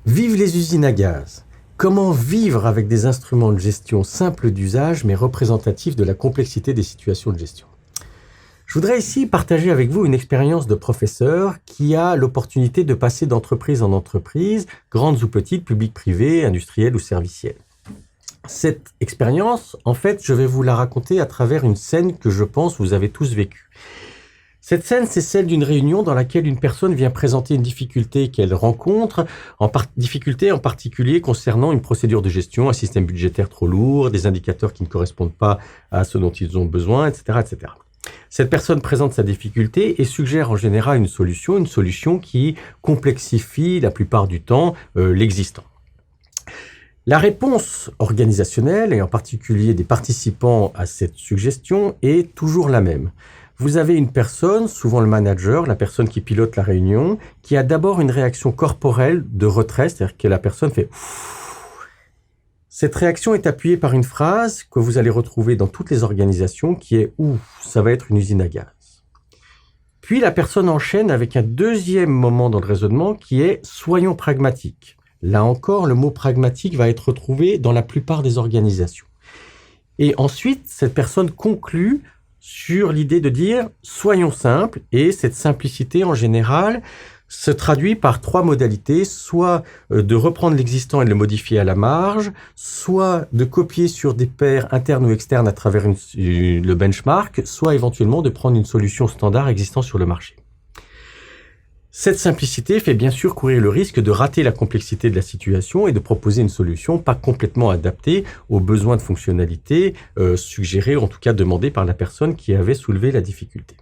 Vive les usines à gaz! Comment vivre avec des instruments de gestion simples d'usage mais représentatifs de la complexité des situations de gestion? Je voudrais ici partager avec vous une expérience de professeur qui a l'opportunité de passer d'entreprise en entreprise, grandes ou petites, publiques, privées, industrielles ou servicielles. Cette expérience, en fait, je vais vous la raconter à travers une scène que je pense vous avez tous vécue. Cette scène, c'est celle d'une réunion dans laquelle une personne vient présenter une difficulté qu'elle rencontre, difficulté en particulier concernant une procédure de gestion, un système budgétaire trop lourd, des indicateurs qui ne correspondent pas à ce dont ils ont besoin, etc., etc. Cette personne présente sa difficulté et suggère en général une solution qui complexifie la plupart du temps l'existant. La réponse organisationnelle, et en particulier des participants à cette suggestion, est toujours la même. Vous avez une personne, souvent le manager, la personne qui pilote la réunion, qui a d'abord une réaction corporelle de retrait, c'est-à-dire que la personne fait ouf. Cette réaction est appuyée par une phrase que vous allez retrouver dans toutes les organisations qui est ouf, ça va être une usine à gaz. Puis la personne enchaîne avec un deuxième moment dans le raisonnement qui est soyons pragmatiques. Là encore, le mot pragmatique va être retrouvé dans la plupart des organisations. Et ensuite, cette personne conclut sur l'idée de dire « soyons simples » et cette simplicité en général se traduit par trois modalités, soit de reprendre l'existant et de le modifier à la marge, soit de copier sur des pairs internes ou externes à travers le benchmark, soit éventuellement de prendre une solution standard existant sur le marché. Cette simplicité fait bien sûr courir le risque de rater la complexité de la situation et de proposer une solution pas complètement adaptée aux besoins de fonctionnalité suggérés, en tout cas demandés par la personne qui avait soulevé la difficulté.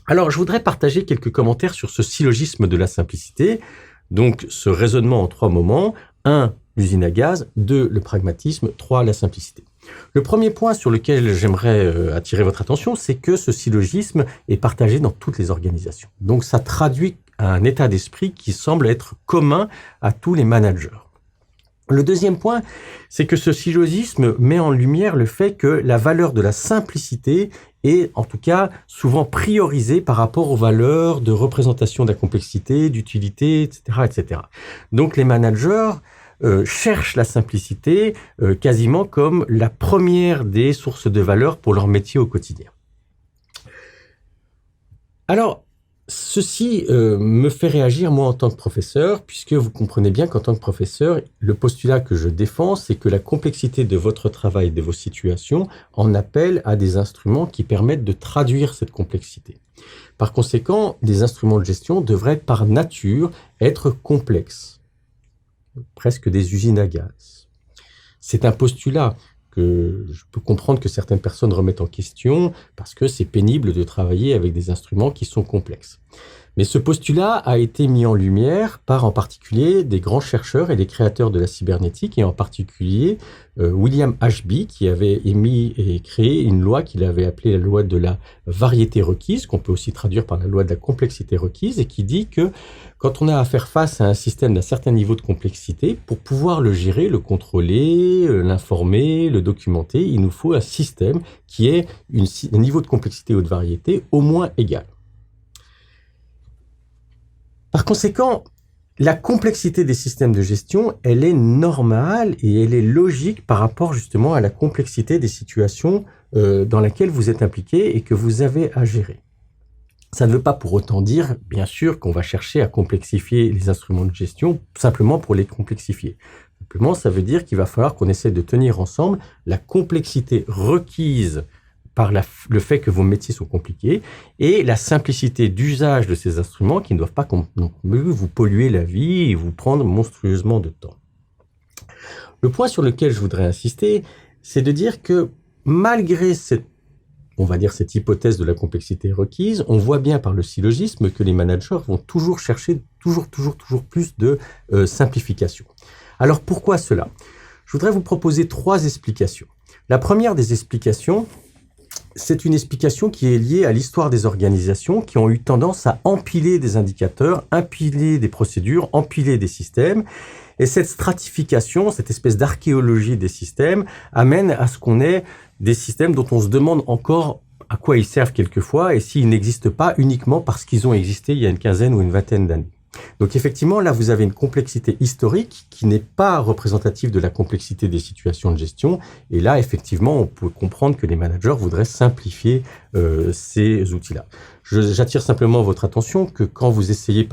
Alors, je voudrais partager quelques commentaires sur ce syllogisme de la simplicité, donc ce raisonnement en trois moments. 1, l'usine à gaz. 2, le pragmatisme. 3, la simplicité. Le premier point sur lequel j'aimerais attirer votre attention, c'est que ce syllogisme est partagé dans toutes les organisations. Donc ça traduit un état d'esprit qui semble être commun à tous les managers. Le deuxième point, c'est que ce syllogisme met en lumière le fait que la valeur de la simplicité est en tout cas souvent priorisée par rapport aux valeurs de représentation de la complexité, d'utilité, etc., etc. Donc les managers cherchent la simplicité quasiment comme la première des sources de valeur pour leur métier au quotidien. Alors, ceci me fait réagir moi en tant que professeur, puisque vous comprenez bien qu'en tant que professeur, le postulat que je défends, c'est que la complexité de votre travail, de vos situations, en appelle à des instruments qui permettent de traduire cette complexité. Par conséquent, les instruments de gestion devraient par nature être complexes. Presque des usines à gaz. C'est un postulat que je peux comprendre que certaines personnes remettent en question parce que c'est pénible de travailler avec des instruments qui sont complexes. Mais ce postulat a été mis en lumière par en particulier des grands chercheurs et des créateurs de la cybernétique et en particulier William Ashby qui avait émis et créé une loi qu'il avait appelée la loi de la variété requise, qu'on peut aussi traduire par la loi de la complexité requise et qui dit que quand on a à faire face à un système d'un certain niveau de complexité, pour pouvoir le gérer, le contrôler, l'informer, le documenter, il nous faut un système qui ait un niveau de complexité ou de variété au moins égal. Par conséquent, la complexité des systèmes de gestion, elle est normale et elle est logique par rapport justement à la complexité des situations dans lesquelles vous êtes impliqué et que vous avez à gérer. Ça ne veut pas pour autant dire, bien sûr, qu'on va chercher à complexifier les instruments de gestion simplement pour les complexifier. Simplement, ça veut dire qu'il va falloir qu'on essaie de tenir ensemble la complexité requise par le fait que vos métiers sont compliqués et la simplicité d'usage de ces instruments qui ne doivent pas non plus vous polluer la vie et vous prendre monstrueusement de temps. Le point sur lequel je voudrais insister, c'est de dire que malgré cette hypothèse de la complexité requise, on voit bien par le syllogisme que les managers vont toujours chercher toujours plus de simplification. Alors pourquoi cela? Je voudrais vous proposer 3 explications. La première des explications, c'est une explication qui est liée à l'histoire des organisations qui ont eu tendance à empiler des indicateurs, empiler des procédures, empiler des systèmes. Et cette stratification, cette espèce d'archéologie des systèmes, amène à ce qu'on ait des systèmes dont on se demande encore à quoi ils servent quelquefois et s'ils n'existent pas uniquement parce qu'ils ont existé il y a une quinzaine ou une vingtaine d'années. Donc effectivement, là, vous avez une complexité historique qui n'est pas représentative de la complexité des situations de gestion. Et là, effectivement, on peut comprendre que les managers voudraient simplifier ces outils-là. J'attire simplement votre attention que quand vous essayez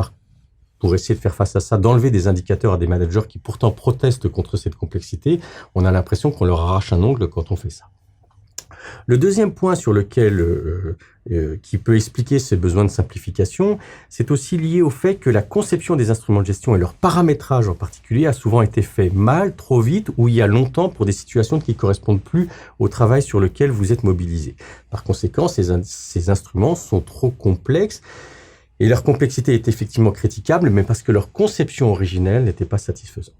pour essayer de faire face à ça, d'enlever des indicateurs à des managers qui pourtant protestent contre cette complexité, on a l'impression qu'on leur arrache un ongle quand on fait ça. Le deuxième point sur lequel qui peut expliquer ce besoin de simplification, c'est aussi lié au fait que la conception des instruments de gestion et leur paramétrage en particulier a souvent été fait mal, trop vite ou il y a longtemps pour des situations qui ne correspondent plus au travail sur lequel vous êtes mobilisé. Par conséquent, ces instruments sont trop complexes et leur complexité est effectivement critiquable, mais parce que leur conception originelle n'était pas satisfaisante.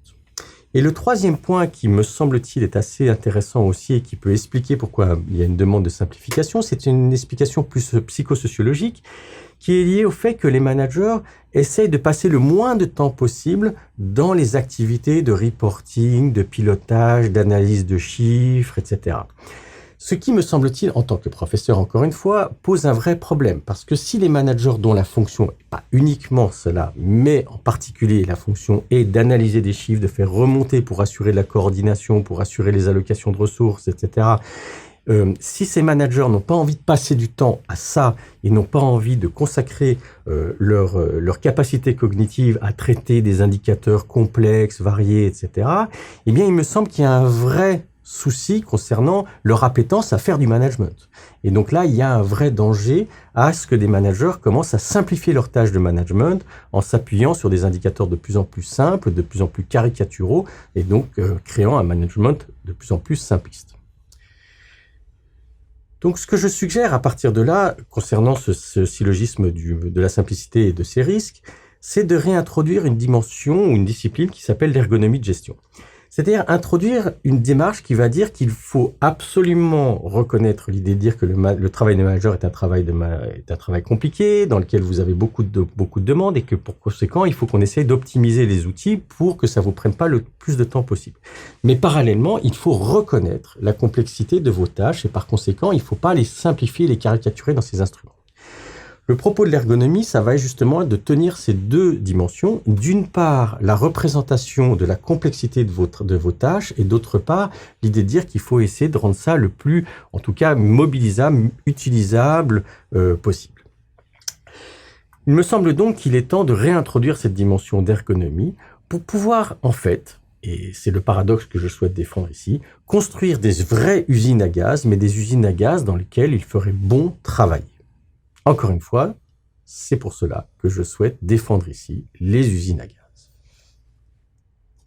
Et le troisième point qui, me semble-t-il, est assez intéressant aussi et qui peut expliquer pourquoi il y a une demande de simplification, c'est une explication plus psychosociologique qui est liée au fait que les managers essayent de passer le moins de temps possible dans les activités de reporting, de pilotage, d'analyse de chiffres, etc. Ce qui, me semble-t-il, en tant que professeur, encore une fois, pose un vrai problème. Parce que si les managers dont la fonction, pas uniquement cela, mais en particulier la fonction est d'analyser des chiffres, de faire remonter pour assurer la coordination, pour assurer les allocations de ressources, etc., si ces managers n'ont pas envie de passer du temps à ça et n'ont pas envie de consacrer leur capacité cognitive à traiter des indicateurs complexes, variés, etc., eh bien, il me semble qu'il y a un vrai souci concernant leur appétence à faire du management. Et donc là, il y a un vrai danger à ce que des managers commencent à simplifier leurs tâches de management en s'appuyant sur des indicateurs de plus en plus simples, de plus en plus caricaturaux, et donc créant un management de plus en plus simpliste. Donc, ce que je suggère à partir de là, concernant ce syllogisme de la simplicité et de ses risques, c'est de réintroduire une dimension ou une discipline qui s'appelle l'ergonomie de gestion. C'est-à-dire introduire une démarche qui va dire qu'il faut absolument reconnaître l'idée de dire que le travail de manager est un travail compliqué, dans lequel vous avez beaucoup de demandes et que pour conséquent, il faut qu'on essaye d'optimiser les outils pour que ça vous prenne pas le plus de temps possible. Mais parallèlement, il faut reconnaître la complexité de vos tâches et par conséquent, il ne faut pas les simplifier, les caricaturer dans ces instruments. Le propos de l'ergonomie, ça va justement de tenir ces deux dimensions. D'une part, la représentation de la complexité de vos tâches, et d'autre part, l'idée de dire qu'il faut essayer de rendre ça le plus, en tout cas, mobilisable, utilisable possible. Il me semble donc qu'il est temps de réintroduire cette dimension d'ergonomie pour pouvoir, en fait, et c'est le paradoxe que je souhaite défendre ici, construire des vraies usines à gaz, mais des usines à gaz dans lesquelles il ferait bon travailler. Encore une fois, c'est pour cela que je souhaite défendre ici les usines à gaz.